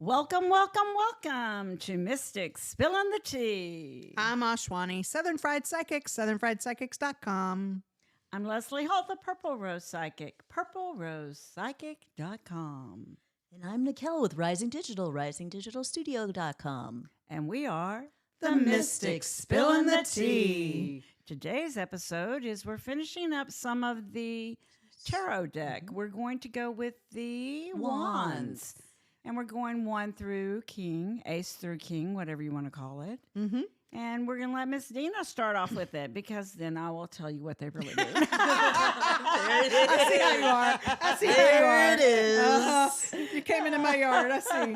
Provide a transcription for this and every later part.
Welcome, welcome, welcome to Mystics Spilling the Tea. I'm Ashwani, Southern Fried Psychic, southernfriedpsychics.com. I'm Leslie Hall, the Purple Rose Psychic, purplerosepsychic.com. And I'm Nickelle with Rising Digital, risingdigitalstudio.com. And we are The Mystics Spilling the Tea. Today's episode is we're finishing up some of the tarot deck. We're going to go with the wands. And we're going 1 through King, Ace through King, whatever you want to call it. Mm-hmm. And we're going to let Miss Dina start off with it because then I will tell you what they really do. There it is. I see how you are. I see how you are. There it is. You came into my yard. I see.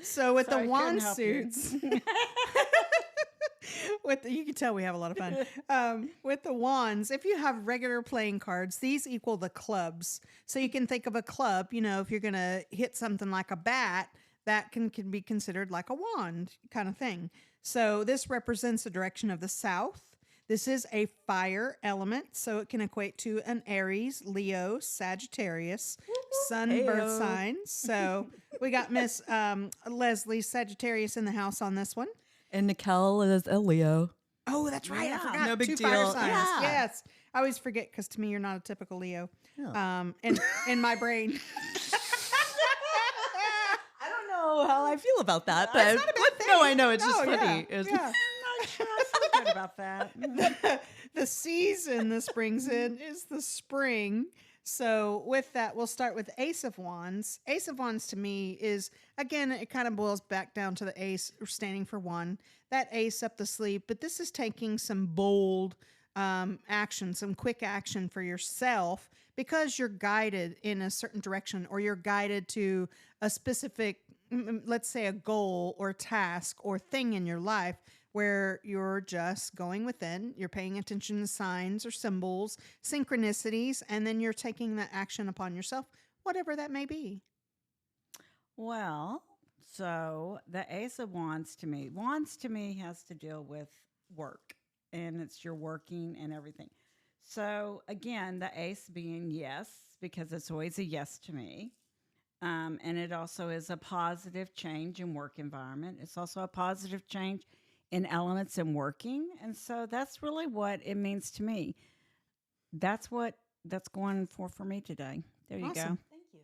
So with Sorry, the I wand couldn't help you. suits, you can tell we have a lot of fun. With the wands, if you have regular playing cards, these equal the clubs. So you can think of a club, if you're going to hit something like a bat, that can be considered like a wand kind of thing. So this represents the direction of the south. This is a fire element, so it can equate to an Aries, Leo, Sagittarius, sun birth signs. So we got Miss Lezli, Sagittarius in the house on this one. And Nickelle is a Leo. Oh, that's right. Yeah, I forgot. no big 2 deal. fire signs. Yeah. Yes. I always forget because to me, you're not a typical Leo. Oh. In my brain. I don't know how I feel about that, It's but not a bad thing. no, I know it's just No, funny. yeah, It's- yeah. I'm not sure I feel good about that. The season this brings in is the spring. So with that, we'll start with Ace of Wands. Ace of Wands to me is, again, it kind of boils back down to the ace standing for one. That ace up the sleeve, but this is taking some bold action, some quick action for yourself because you're guided in a certain direction or you're guided to a specific, let's say a goal or task or thing in your life where you're just going within, you're paying attention to signs or symbols, synchronicities, and then you're taking that action upon yourself, whatever that may be. Well, so the Ace of Wands to me has to deal with work, and it's your working and everything. So again, the ace being yes, because it's always a yes to me. And it also is a positive change in work environment. It's also a positive change in elements in working. And so that's really what it means to me. That's what that's going for me today. There you go. Awesome. Thank you.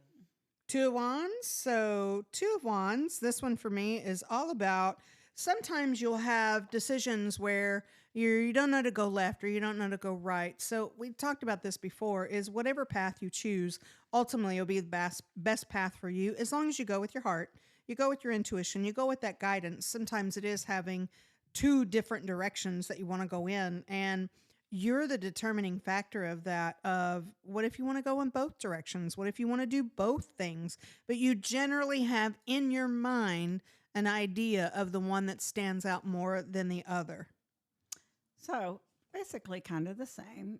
2 of Wands. So 2 of Wands, this one for me is all about sometimes you'll have decisions where you don't know to go left or you don't know to go right. So we talked about this before is whatever path you choose, ultimately will be the best path for you as long as you go with your heart, you go with your intuition, you go with that guidance. Sometimes it is having 2 different directions that you want to go in, and you're the determining factor of that, of what if you want to go in both directions? What if you want to do both things? But you generally have in your mind an idea of the one that stands out more than the other. So basically kind of the same.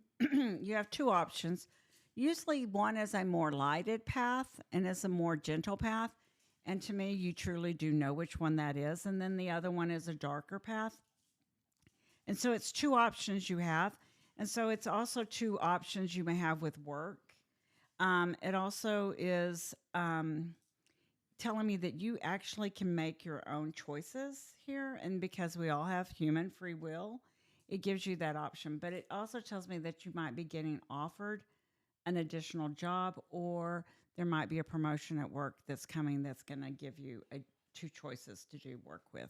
You have 2 options. Usually one is a more lighted path and is a more gentle path. And to me, you truly do know which one that is. And then the other one is a darker path. And so it's 2 options you have. And so it's also 2 options you may have with work. It also is telling me that you actually can make your own choices here. And because we all have human free will, it gives you that option. But it also tells me that you might be getting offered an additional job, or there might be a promotion at work that's coming that's going to give you 2 choices to do work with.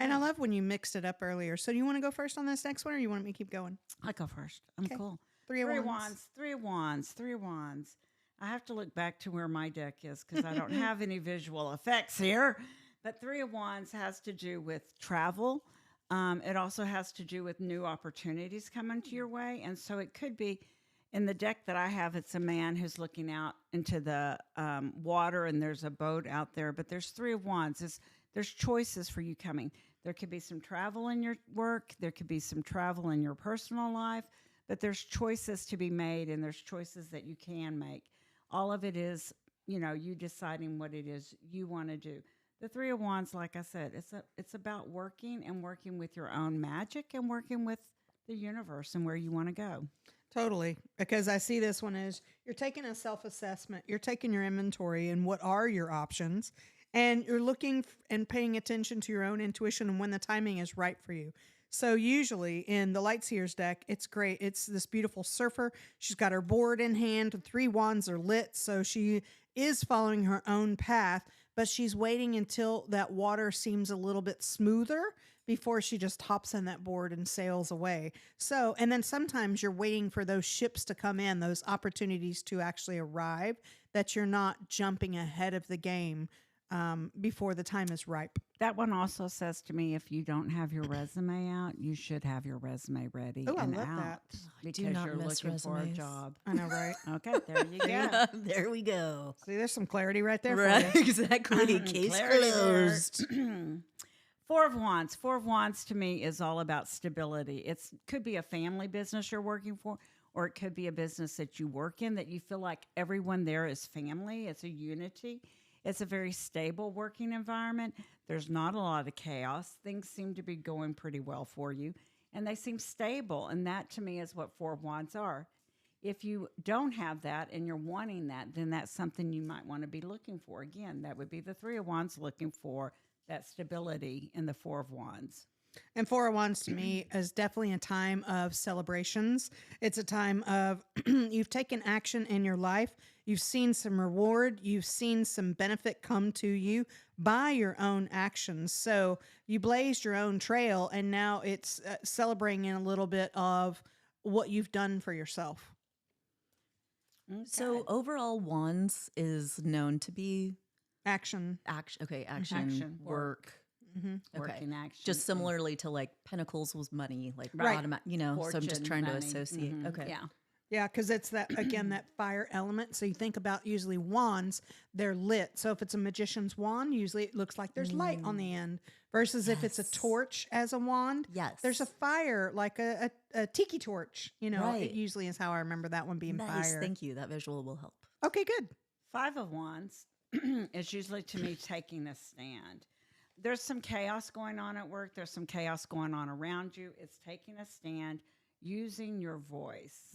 And I love when you mixed it up earlier. So do you want to go first on this next one, or you want me to keep going? I go first. I'm Okay. cool. 3 of 3 Wands. wands, 3 wands, 3 wands. I have to look back to where my deck is because I don't have any visual effects here. But 3 of wands has to do with travel. It also has to do with new opportunities coming to your way. And so it could be in the deck that I have, it's a man who's looking out into the water and there's a boat out there. But there's 3 of wands. There's choices for you coming. There could be some travel in your work. There could be some travel in your personal life. But there's choices to be made, and there's choices that you can make. All of it is, you deciding what it is you want to do. The 3 of wands, like I said, it's about working with your own magic and working with the universe and where you want to go. Totally. Because I see this one as you're taking a self assessment, you're taking your inventory and what are your options, and you're looking and paying attention to your own intuition and when the timing is right for you. So, usually in the Lightseers deck, it's great. It's this beautiful surfer. She's got her board in hand, and 3 wands are lit. So, she is following her own path, but she's waiting until that water seems a little bit smoother before she just hops on that board and sails away. So, and then sometimes you're waiting for those ships to come in, those opportunities to actually arrive, that you're not jumping ahead of the game before the time is ripe. That one also says to me, if you don't have your resume out, you should have your resume ready Oh, I and love out that. I do because not you're miss looking for a resumes. job. I know, right? Okay, there you go. There we go. See, there's some clarity right there. Right, For you. exactly. Case Clarity there. closed. Four of Wands. Four of Wands to me is all about stability. It could be a family business you're working for, or it could be a business that you work in that you feel like everyone there is family. It's a unity. It's a very stable working environment. There's not a lot of chaos. Things seem to be going pretty well for you, and they seem stable. And that to me is what Four of Wands are. If you don't have that and you're wanting that, then that's something you might want to be looking for. Again, that would be the Three of Wands looking for that stability in the Four of Wands. And Four of Wands to me is definitely a time of celebrations. It's a time of you've taken action in your life. You've seen some reward. You've seen some benefit come to you by your own actions. So you blazed your own trail, and now it's celebrating in a little bit of what you've done for yourself. So overall, wands is known to be Action. action. Okay, action, Action, work. Mm-hmm. Okay. Working action. Just similarly to like pentacles was money, like Right. automatic, so I'm just Fortune, trying to money. associate. Mhm. Okay. Yeah. Yeah, because it's that, again, that fire element. So you think about usually wands, they're lit. So if it's a magician's wand, usually it looks like there's light on the end. Versus if it's a Yes. torch as a wand, Yes. there's a fire, like a tiki torch. It Right. usually is how I remember that one being Nice. fire. Thank you. That visual will help. Okay, good. Five of Wands is usually to me taking a stand. There's some chaos going on at work. There's some chaos going on around you. It's taking a stand, using your voice.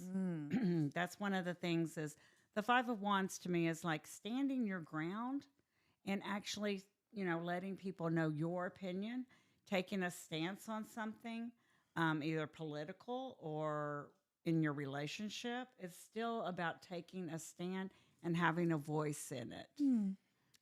That's one of the things is the Five of Wands to me is like standing your ground and actually, letting people know your opinion, taking a stance on something, either political or in your relationship. It's still about taking a stand and having a voice in it.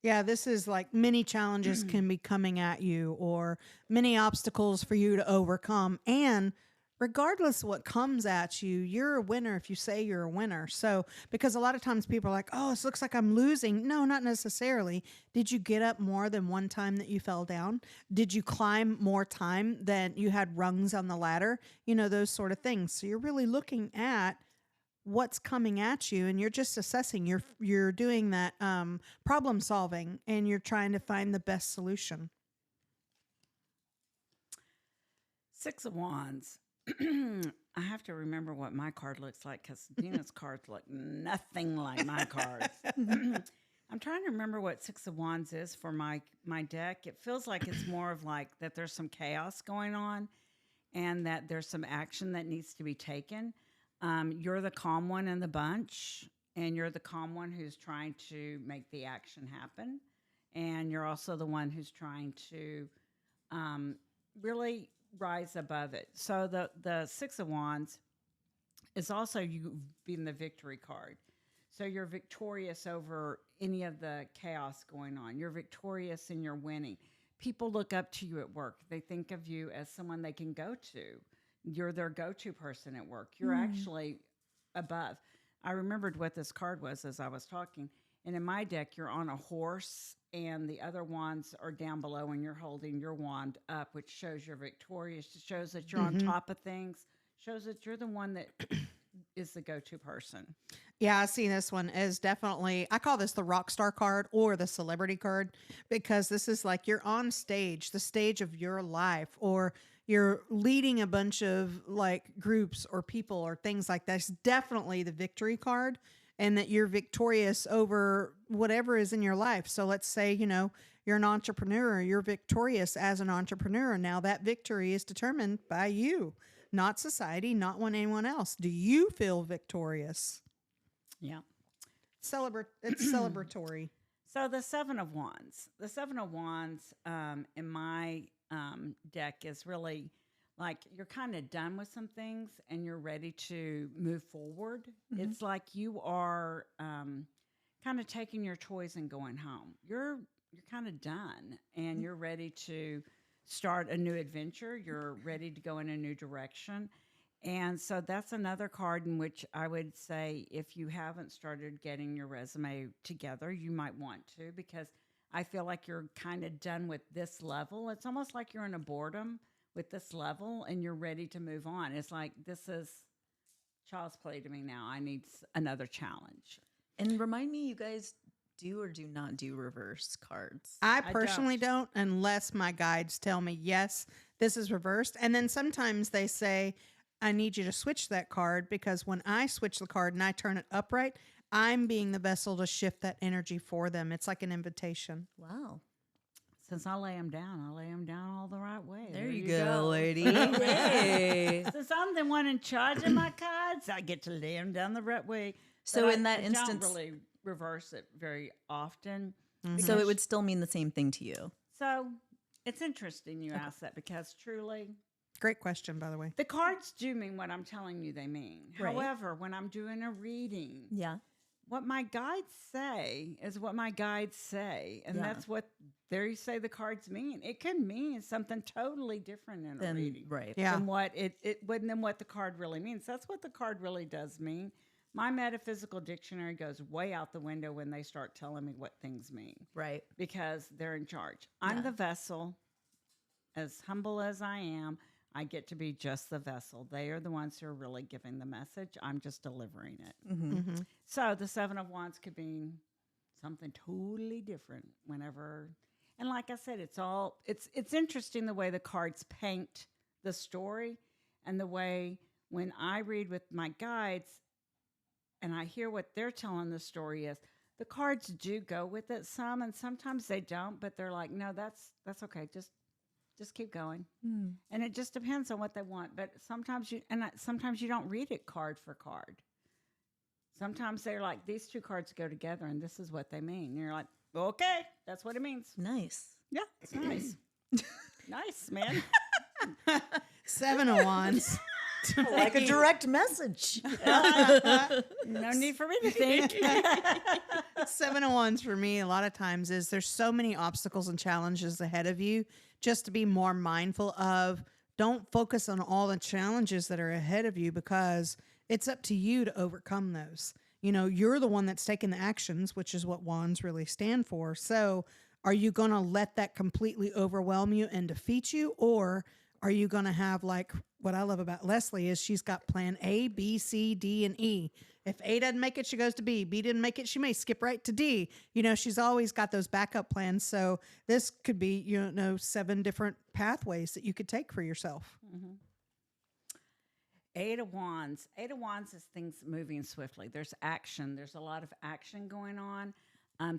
Yeah, this is like many challenges can be coming at you or many obstacles for you to overcome. And regardless of what comes at you, you're a winner if you say you're a winner. So, because a lot of times people are like, oh, this looks like I'm losing. No, not necessarily. Did you get up more than one time that you fell down? Did you climb more time than you had rungs on the ladder? Those sort of things. So you're really looking at what's coming at you and you're just assessing, you're doing that problem solving, and you're trying to find the best solution. Six of Wands. I have to remember what my card looks like because Dina's cards look nothing like my cards. I'm trying to remember what Six of Wands is for my deck. It feels like it's more of like that there's some chaos going on and that there's some action that needs to be taken. You're the calm one in the bunch, and you're the calm one who's trying to make the action happen. And you're also the one who's trying to really rise above it. So the Six of Wands is also you being the victory card. So you're victorious over any of the chaos going on. You're victorious and you're winning. People look up to you at work. They think of you as someone they can go to. You're their go-to person at work. You're actually above. I remembered what this card was as I was talking. And in my deck, you're on a horse and the other wands are down below and you're holding your wand up, which shows you're victorious. It shows that you're on top of things, shows that you're the one that is the go-to person. Yeah, I see this one as definitely, I call this the rock star card or the celebrity card, because this is like you're on stage, the stage of your life, or you're leading a bunch of like groups or people or things like that. It's definitely the victory card, and that you're victorious over whatever is in your life. So let's say, you're an entrepreneur, you're victorious as an entrepreneur. Now that victory is determined by you, not society, not one anyone else. Do you feel victorious? Yeah. It's celebratory. So the Seven of Wands. The Seven of Wands in my deck is really like you're kind of done with some things and you're ready to move forward. It's like you are kind of taking your toys and going home. You're kind of done and you're ready to start a new adventure. You're ready to go in a new direction. And so that's another card in which I would say if you haven't started getting your resume together, you might want to, because I feel like you're kind of done with this level. It's almost like you're in a boredom with this level and you're ready to move on. It's like, this is child's play to me now. I need another challenge. And remind me, you guys do or do not do reverse cards? I personally don't unless my guides tell me, yes, this is reversed. And then sometimes they say, I need you to switch that card, because when I switch the card and I turn it upright, I'm being the vessel to shift that energy for them. It's like an invitation. Wow. Since I lay them down all the right way. There you go, lady. Yay. Since I'm the one in charge of my cards, I get to lay them down the right way. So But in that I instance, don't really reverse it very often. so it would still mean the same thing to you. So it's interesting you ask that, because truly Great question, by the way. the cards do mean what I'm telling you they mean. Right. However, when I'm doing a reading, Yeah. what my guides say is what my guides say. And Yeah. that's what they say the cards mean. It can mean something totally different in a Then reading. right. Yeah. Than what than what the card really means. That's what the card really does mean. My metaphysical dictionary goes way out the window when they start telling me what things mean, Right. because they're in charge. I'm Yeah. the vessel. As humble as I am, I get to be just the vessel. They are the ones who are really giving the message. I'm just delivering it. Mm-hmm. So the Seven of Wands could mean something totally different whenever. And like I said, it's interesting the way the cards paint the story, and the way when I read with my guides and I hear what they're telling the story is, the cards do go with it some, and sometimes they don't, but they're like, no, that's okay. Just keep going. Mm. And it just depends on what they want. But sometimes you don't read it card for card. Sometimes they're like, these two cards go together and this is what they mean. And you're like, okay, that's what it means. Nice. Yeah, it's nice. Nice, man. Seven of Wands. Like a direct message. No need for me to think. Seven of Wands for me a lot of times is there's so many obstacles and challenges ahead of you, just to be more mindful of. Don't focus on all the challenges that are ahead of you, because it's up to you to overcome those. You know, you're the one that's taking the actions, which is what wands really stand for. So are you going to let that completely overwhelm you and defeat you? Or are you going to have, like what I love about Lezli is she's got plan A, B, C, D, and E. If A doesn't make it, she goes to B. B didn't make it, she may skip right to D. You know, she's always got those backup plans. So this could be, 7 different pathways that you could take for yourself. Mm-hmm. Eight of Wands. Eight of Wands is things moving swiftly. There's action. There's a lot of action going on.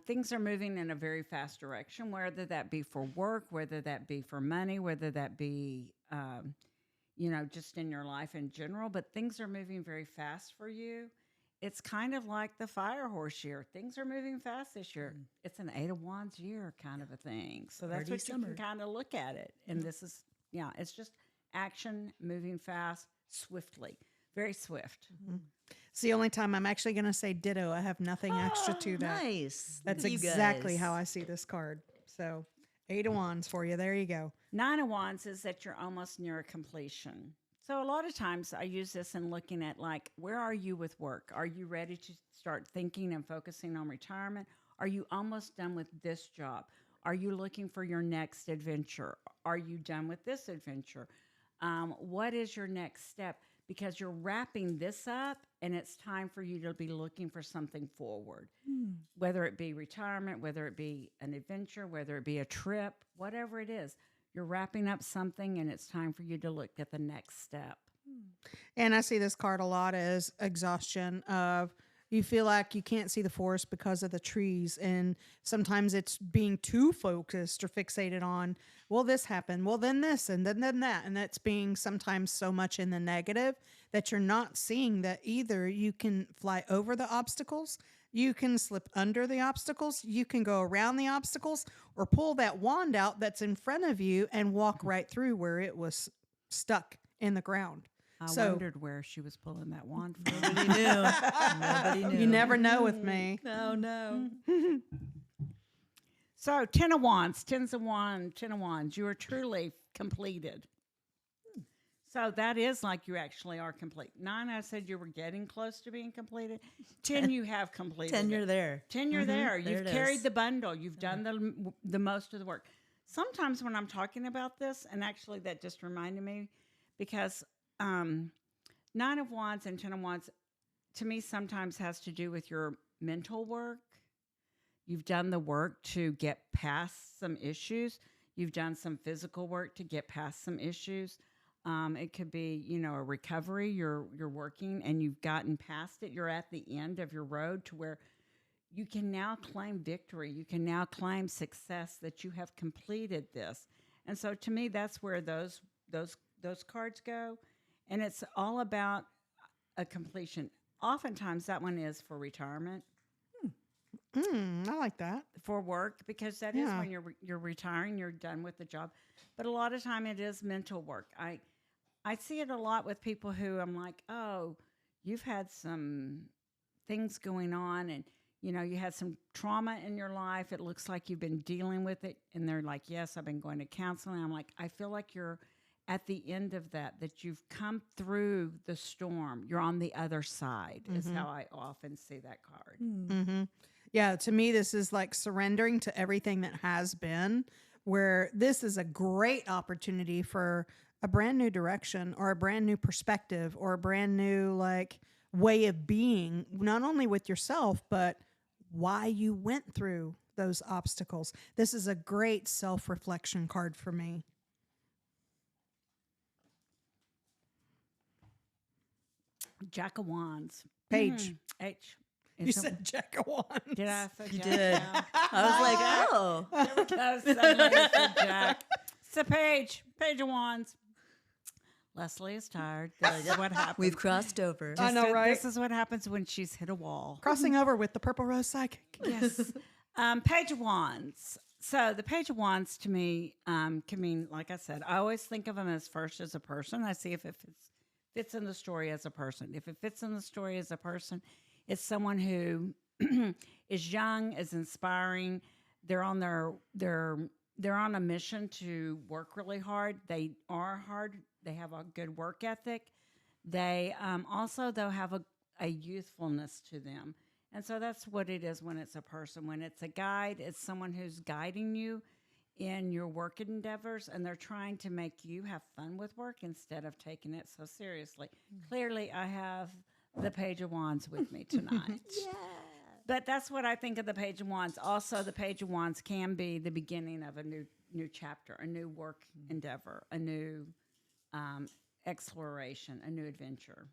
Things are moving in a very fast direction, whether that be for work, whether that be for money, whether that be, just in your life in general. But things are moving very fast for you. It's kind of like the fire horse year. Things are moving fast this year. It's an Eight of Wands year kind of a thing. So that's Party what summer. you can kind of look at it. And this is, it's just action, moving fast, swiftly, very swift. It's the only time I'm actually going to say ditto. I have nothing extra to that. Nice. That's Look at you exactly guys. how I see this card. So 8 of Wands for you. There you go. Nine of Wands is that you're almost near a completion. So a lot of times I use this in looking at, like, where are you with work? Are you ready to start thinking and focusing on retirement? Are you almost done with this job? Are you looking for your next adventure? Are you done with this adventure? What is your next step? Because you're wrapping this up and it's time for you to be looking for something forward, whether it be retirement, whether it be an adventure, whether it be a trip, whatever it is. You're wrapping up something and it's time for you to look at the next step. And I see this card a lot as exhaustion of, You feel like you can't see the forest because of the trees. And sometimes it's being too focused or fixated on, well, this happened, well, then this, and then that. And that's being sometimes so much in the negative that you're not seeing that either you can fly over the obstacles, you can slip under the obstacles, you can go around the obstacles, or pull that wand out that's in front of you and walk right through where it was stuck in the ground. I So- wondered where she was pulling that wand from. Nobody knew. Nobody knew. You never know with me. No, no. So, Ten of Wands, Ten of Wands. You are truly completed. So that is like you actually are complete. 9, I said you were getting close to being completed. 10, you have completed. 10, it. you're there. 10, you're there. There You've it carried is. the bundle. You've done the most of the work. Sometimes when I'm talking about this, and actually that just reminded me, because 9 of Wands and 10 of Wands, to me, sometimes has to do with your mental work. You've done the work to get past some issues. You've done some physical work to get past some issues. It could be, a recovery. You're working and you've gotten past it. You're at the end of your road to where you can now claim victory. You can now claim success that you have completed this. And so to me, that's where those cards go. And it's all about a completion. Oftentimes that one is for retirement, I like that. for work, because that is Yeah. when you're retiring, you're done with the job. But a lot of time it is mental work. I see it a lot with people who I'm like, oh, you've had some things going on and, you had some trauma in your life. It looks like you've been dealing with it. And they're like, yes, I've been going to counseling. I'm like, I feel like you're at the end of that you've come through the storm. You're on the other side is how I often see that card. Mm-hmm. Yeah, to me, this is like surrendering to everything that has been, where this is a great opportunity for a brand new direction or a brand new perspective or a brand new way of being, not only with yourself, but why you went through those obstacles. This is a great self-reflection card for me. Jack of Wands. Page. H. You said Jack of Wands. Did I say You Jack? did. Yeah. I was like, oh. There we go. Suddenly it's a Jack. It's a Page. Page of Wands. Leslie is tired. This is what happens. We've crossed over. I know, right? This is what happens when she's hit a wall. Crossing over with the Purple Rose Psychic. Yes. Page of Wands. So the Page of Wands to me can mean, like I said, I always think of them as first as a person. I see if it fits in the story as a person. If it fits in the story as a person, it's someone who is young, is inspiring. They're on they're on a mission to work really hard. They are hard. They have a good work ethic. They also, though, have a youthfulness to them. And so that's what it is when it's a person. When it's a guide, it's someone who's guiding you in your work endeavors, and they're trying to make you have fun with work instead of taking it so seriously. Clearly, I have the Page of Wands with me tonight. Yeah. But that's what I think of the Page of Wands. Also, the Page of Wands can be the beginning of a new chapter, a new work endeavor, a new exploration, a new adventure.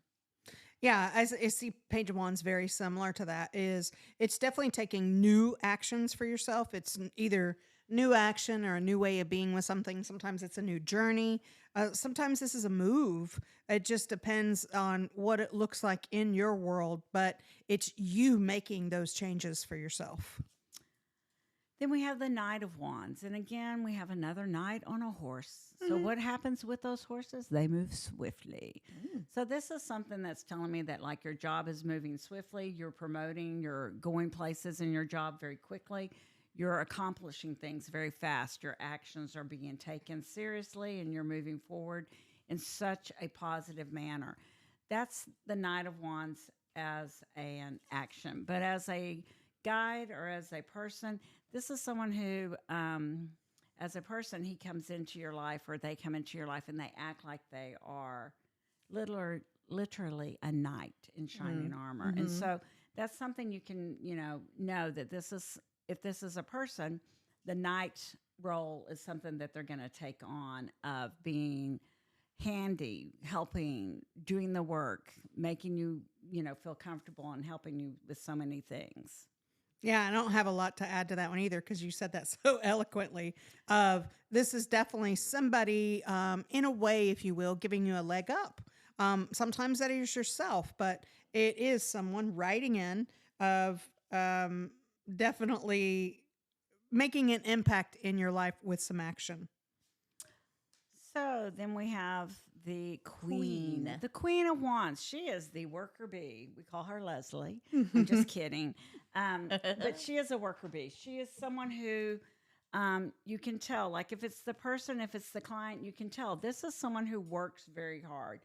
Yeah, I see Page of Wands very similar to that. It's definitely taking new actions for yourself. It's either new action or a new way of being with something. Sometimes it's a new journey. Sometimes this is a move. It just depends on what it looks like in your world, but it's you making those changes for yourself. Then we have the Knight of Wands. And again, we have another knight on a horse. So what happens with those horses? They move swiftly. So this is something that's telling me that like your job is moving swiftly. You're promoting, you're going places in your job very quickly. You're accomplishing things very fast. Your actions are being taken seriously and you're moving forward in such a positive manner. That's the Knight of Wands as an action. But as a guide or as a person, this is someone who, as a person, he comes into your life or they come into your life and they act like they are literally a knight in shining armor. And so that's something you can, know that this is, if this is a person, the knight role is something that they're going to take on of being handy, helping, doing the work, making you, feel comfortable and helping you with so many things. Yeah, I don't have a lot to add to that one either because you said that so eloquently. Of this is definitely somebody, in a way, if you will, giving you a leg up. Sometimes that is yourself, but it is someone writing in of definitely making an impact in your life with some action. So then we have the queen, Queen. the queen of wands. She is the worker bee. We call her Leslie. I'm just kidding. But she is a worker bee. She is someone who you can tell, like if it's the person, if it's the client, you can tell this is someone who works very hard.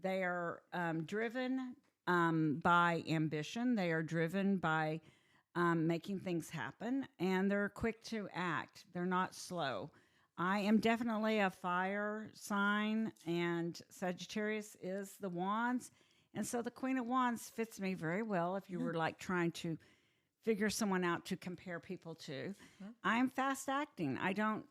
They are driven by ambition. They are driven by making things happen, and they're quick to act. They're not slow. I am definitely a fire sign, and Sagittarius is the wands. And so the Queen of Wands fits me very well if you were like trying to figure someone out to compare people to. I'm fast acting. I don't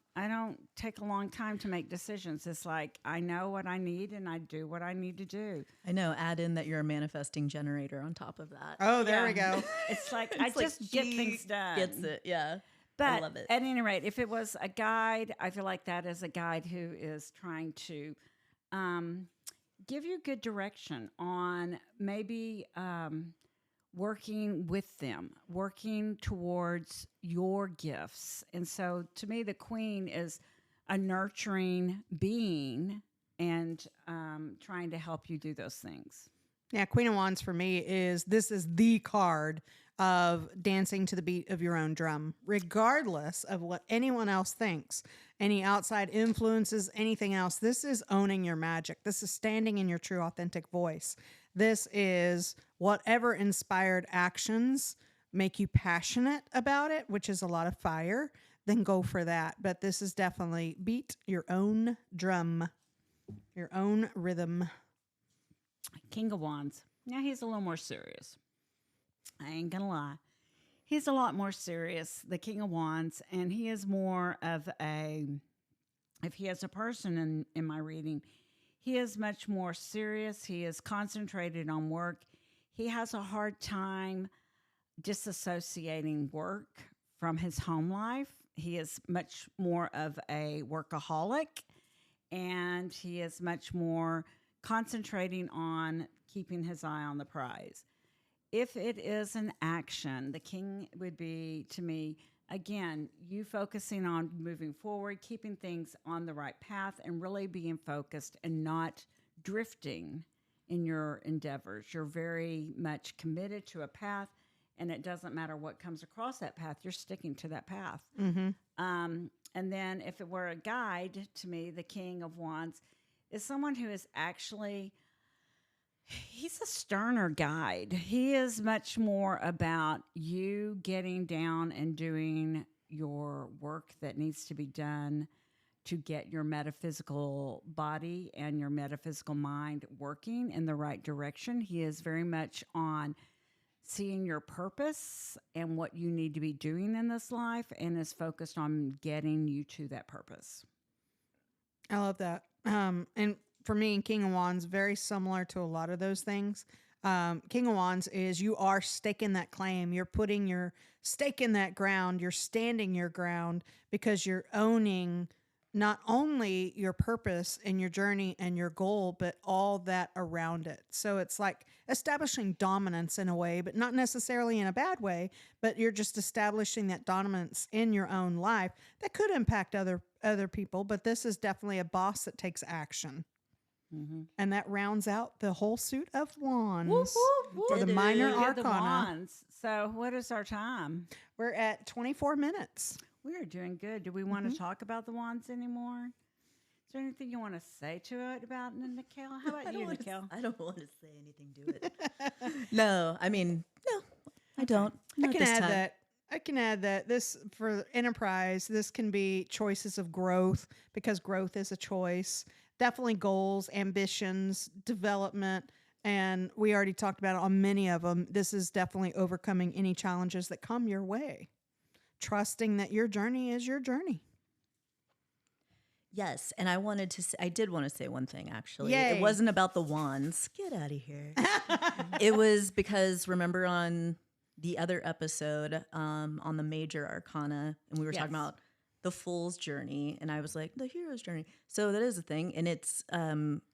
take a long time to make decisions. It's like I know what I need and I do what I need to do. I know. Add in that you're a manifesting generator on top of that. Oh, there we go. It's like It's I like just get she things done. Gets it. Yeah. But I love it. at any rate, if it was a guide, I feel like that is a guide who is trying to give you good direction on maybe working with them, working towards your gifts. And so to me, the queen is a nurturing being and trying to help you do those things. Yeah, Queen of Wands for me is the card of dancing to the beat of your own drum, regardless of what anyone else thinks, any outside influences, anything else. This is owning your magic. This is standing in your true, authentic voice. This is whatever inspired actions make you passionate about it, which is a lot of fire, then go for that. But this is definitely beat your own drum, your own rhythm. King of Wands. Now he's a little more serious. I ain't gonna lie. He's a lot more serious, the King of Wands, and he is more of if he is a person in my reading, he is much more serious. He is concentrated on work. He has a hard time disassociating work from his home life. He is much more of a workaholic, and he is much more concentrating on keeping his eye on the prize. If it is an action, the king would be, to me, again, you focusing on moving forward, keeping things on the right path, and really being focused and not drifting in your endeavors. You're very much committed to a path, and it doesn't matter what comes across that path. You're sticking to that path. Mm-hmm. And then if it were a guide, to me, the King of Wands is someone who is actually... he's a sterner guide. He is much more about you getting down and doing your work that needs to be done to get your metaphysical body and your metaphysical mind working in the right direction. He is very much on seeing your purpose and what you need to be doing in this life and is focused on getting you to that purpose. I love that. And for me, King of Wands, very similar to a lot of those things. King of Wands is you are staking that claim. You're putting your stake in that ground. You're standing your ground because you're owning not only your purpose and your journey and your goal, but all that around it. So it's like establishing dominance in a way, but not necessarily in a bad way, but you're just establishing that dominance in your own life that could impact other people. But this is definitely a boss that takes action. Mm-hmm. And that rounds out the whole suit of wands Whoop, whoop, whoop. for the It minor is. Look at the arcana. wands. So what is our time? We're at 24 minutes. We are doing good. Do we want to talk about the wands anymore? Is there anything you want to say to it about Nickelle? How about you, Nickelle? I don't want to say anything to it. No, I mean, no, I don't. I Not can this add time. that. I can add that this for enterprise, this can be choices of growth because growth is a choice. Definitely goals, ambitions, development. And we already talked about it on many of them. This is definitely overcoming any challenges that come your way. Trusting that your journey is your journey. Yes, and I did want to say one thing actually. Yay. It wasn't about the wands. Get out of here. It was because remember on the other episode on the major arcana, and we were talking Yes. about the fool's journey, and I was like the hero's journey. So that is a thing, and it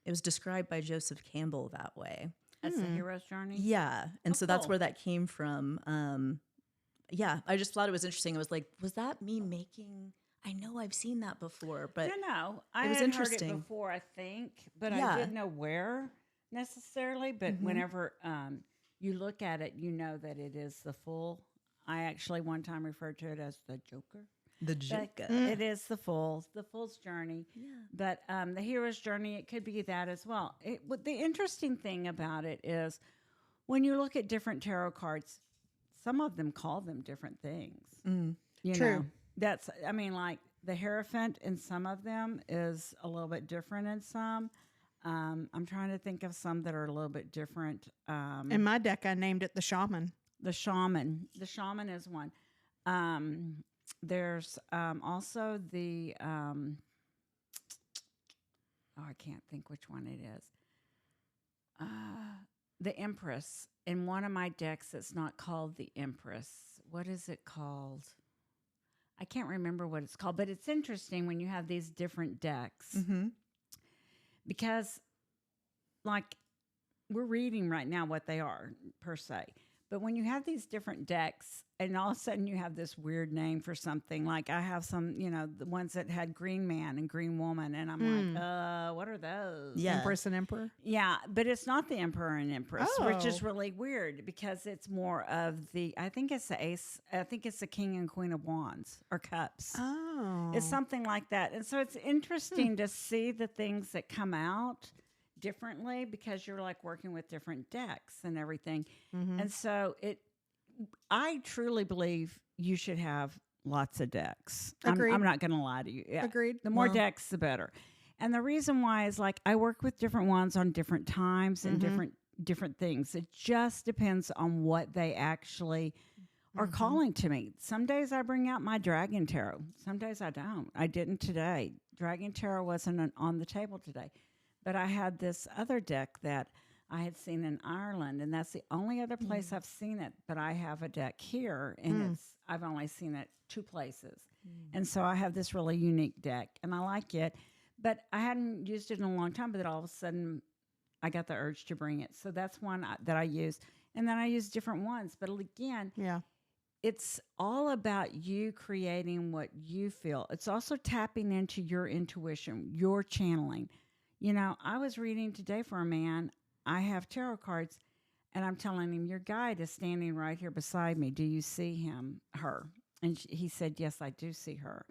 was described by Joseph Campbell that way. That's the hero's journey. Yeah, and Oh, so that's cool. where that came from. Yeah, I just thought it was interesting. I was like, was that me making? I know I've seen that before, but No, I it was had heard interesting. it before, I think, but Yeah. I didn't know where necessarily. But whenever you look at it, you know that it is the full. I actually one time referred to it as the Joker. the But Joker. it is the fool's journey. Yeah. But the hero's journey, it could be that as well. The interesting thing about it is when you look at different tarot cards, some of them call them different things. You True. know, like the Hierophant in some of them is a little bit different in some. I'm trying to think of some that are a little bit different. In my deck, I named it the Shaman. The Shaman. The Shaman is one. There's also the I can't think which one it is. The Empress. In one of my decks, it's not called the Empress. What is it called? I can't remember what it's called, but it's interesting when you have these different decks because, like, we're reading right now what they are per se. But when you have these different decks and all of a sudden you have this weird name for something, like I have some, the ones that had Green Man and Green Woman, and I'm like, what are those? Yeah. Empress and Emperor. Yeah, but it's not the Emperor and Empress, which is Oh. really weird because it's more of I think it's the Ace, I think it's the King and Queen of Wands or Cups. Oh. It's something like that. And so it's interesting to see the things that come out differently because you're like working with different decks and everything. And so I truly believe you should have lots of decks. Agreed. I'm not going to lie to you. Yeah. Agreed. The more Well- decks, the better. And the reason why is like I work with different ones on different times and different things. It just depends on what they actually are calling to me. Some days I bring out my Dragon Tarot. Some days I don't. I didn't today. Dragon Tarot wasn't on the table today. But I had this other deck that I had seen in Ireland, and that's the only other place I've seen it. But I have a deck here, and I've only seen it 2 places. And so I have this really unique deck, and I like it. But I hadn't used it in a long time, but then all of a sudden I got the urge to bring it. So that's one that I use. And then I use different ones. But again, Yeah. it's all about you creating what you feel. It's also tapping into your intuition, your channeling. I was reading today for a man. I have tarot cards, and I'm telling him, your guide is standing right here beside me. Do you see her? And he said, yes, I do see her.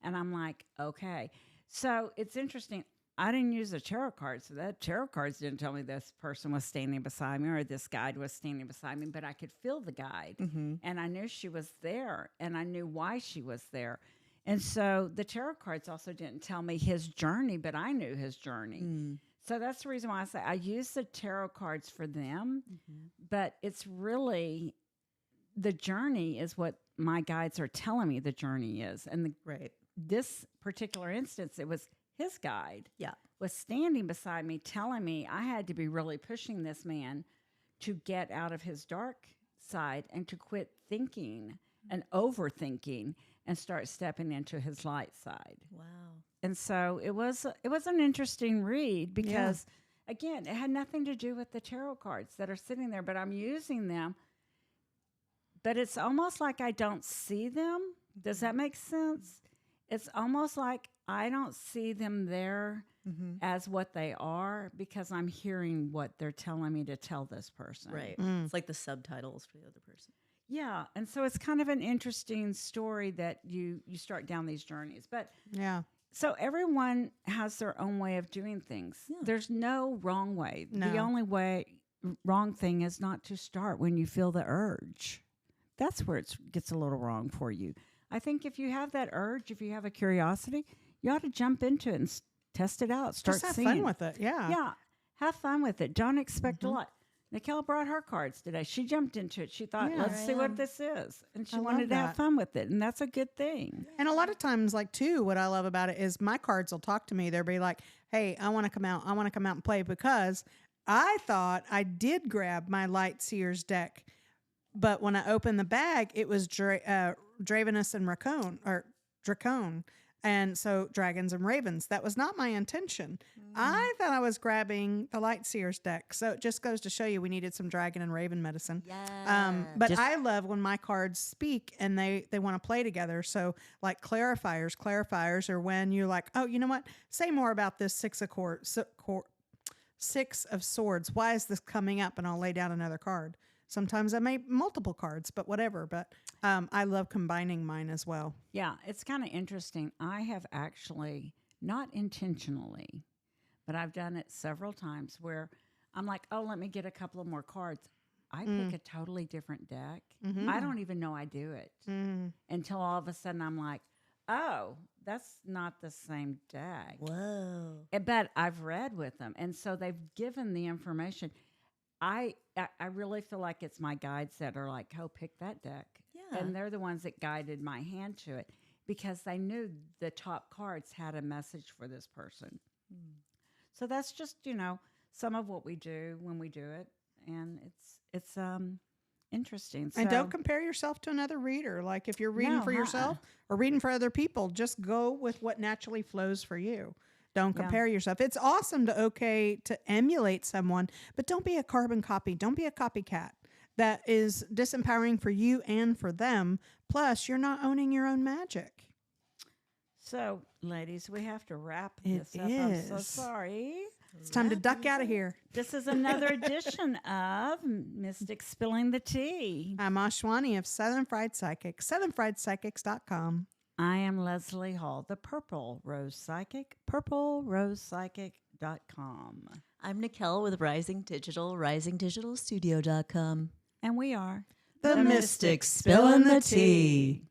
And I'm like, okay. So it's interesting. I didn't use the tarot cards. So that tarot cards didn't tell me this person was standing beside me or this guide was standing beside me, but I could feel the guide. And I knew she was there, and I knew why she was there. And so the tarot cards also didn't tell me his journey, but I knew his journey. So that's the reason why I say I use the tarot cards for them, but it's really the journey is what my guides are telling me the journey is. And this particular instance, it was his guide was standing beside me telling me I had to be really pushing this man to get out of his dark side and to quit thinking and overthinking and start stepping into his light side. Wow. And so it was an interesting read because again, it had nothing to do with the tarot cards that are sitting there, but I'm using them. But it's almost like I don't see them. Does that make sense? It's almost like I don't see them there as what they are because I'm hearing what they're telling me to tell this person. Right. It's like the subtitles for the other person. Yeah. And so it's kind of an interesting story that you start down these journeys. But Yeah. so everyone has their own way of doing things. Yeah. There's no wrong way. No. The only wrong thing is not to start when you feel the urge. That's where it gets a little wrong for you. I think if you have that urge, if you have a curiosity, you ought to jump into it and test it out. Start Just have seeing. fun with it. Yeah. Yeah. Have fun with it. Don't expect a lot. Nickelle brought her cards today. She jumped into it. She thought, Yeah. let's see what this is. And she I love wanted to have that. fun with it. And that's a good thing. And a lot of times, like, too, what I love about it is my cards will talk to me. They'll be like, hey, I want to come out. I want to come out and play, because I thought I did grab my Light Seers deck. But when I opened the bag, it was Ravyness and Drakon. And so dragons and ravens. That was not my intention. I thought I was grabbing the Light Seers deck. So it just goes to show you we needed some dragon and raven medicine. But I love when my cards speak and they want to play together. So like clarifiers are when you're like, oh, you know what? Say more about this Six of Swords. Why is this coming up? And I'll lay down another card. Sometimes I make multiple cards, but whatever. But I love combining mine as well. Yeah, it's kind of interesting. I have actually, not intentionally, but I've done it several times where I'm like, oh, let me get a couple of more cards. I pick a totally different deck. I don't even know I do it until all of a sudden I'm like, oh, that's not the same deck. Whoa. But I've read with them. And so they've given the information. I really feel like it's my guides that are like, oh, pick that deck. Yeah. And they're the ones that guided my hand to it because they knew the top cards had a message for this person. So that's just, some of what we do when we do it. And it's interesting. And So- don't compare yourself to another reader. Like if you're reading No, for yourself or reading for other people, just go with what naturally flows for you. Don't compare yourself. It's awesome to emulate someone, but don't be a carbon copy. Don't be a copycat. That is disempowering for you and for them. Plus, you're not owning your own magic. So, ladies, we have to wrap It this up. I'm so is. sorry. It's time to duck out of here. This is another edition of Mystic Spilling the Tea. I'm Ashwani of Southern Fried Psychic, southernfriedpsychics.com. I am Leslie Hall, the Purple Rose Psychic, purplerosepsychic.com. I'm Nickelle with Rising Digital, risingdigitalstudio.com. And we are The Mystics spilling the tea.